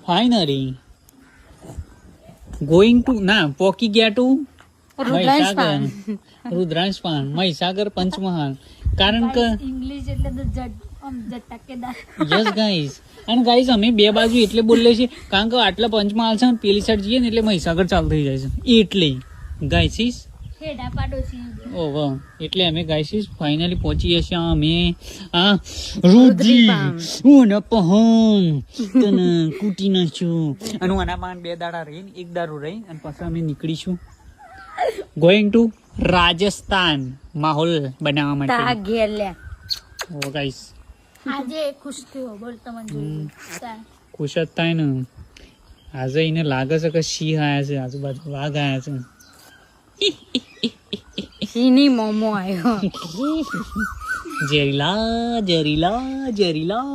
finally going to ના પોકી ગયા ટુ રુદ્રાંશ પાન મહીસાગર પંચમહાલ કારણ કે ઇંગ્લિશ એટલે તો જટકેદાર યસ ગાઈસ અને ગાઈસ અમે બે બાજુ એટલે બોલીએ છીએ કારણ કે આટલા પંચમહાલ છે ને પેલી સાઈડ જઈએ ને એટલે મહીસાગર ચાલુ થઈ જાય છે એટલે ગાઈસીસ હેડા પાડોશી ઓહો એટલે અમે ગાઈસીસ ફાઇનલી પહોંચીએ છીએ અમે આ રુદ્રી હું પહોંચ તને કૂટી નાખ્યું અને હું આના પાન 2 દાડા રહીને 1 દારૂ રહી અને પછી અમે નીકળીશું ગોઈંગ ટુ રાજસ્થાન માહોલ બનાવવા માટે ઘેર લે ઓ ગાઈસ આજે ખુશ થયો બોલ તમને જોઈ ખુશ જ થાય ને આજે એને લાગે છે કે સિંહ આયા છે આજુબાજુ વાઘ આયા છે સિંહની મોમો આવ્યો ઝેરીલા ઝેરીલા ઝેરીલા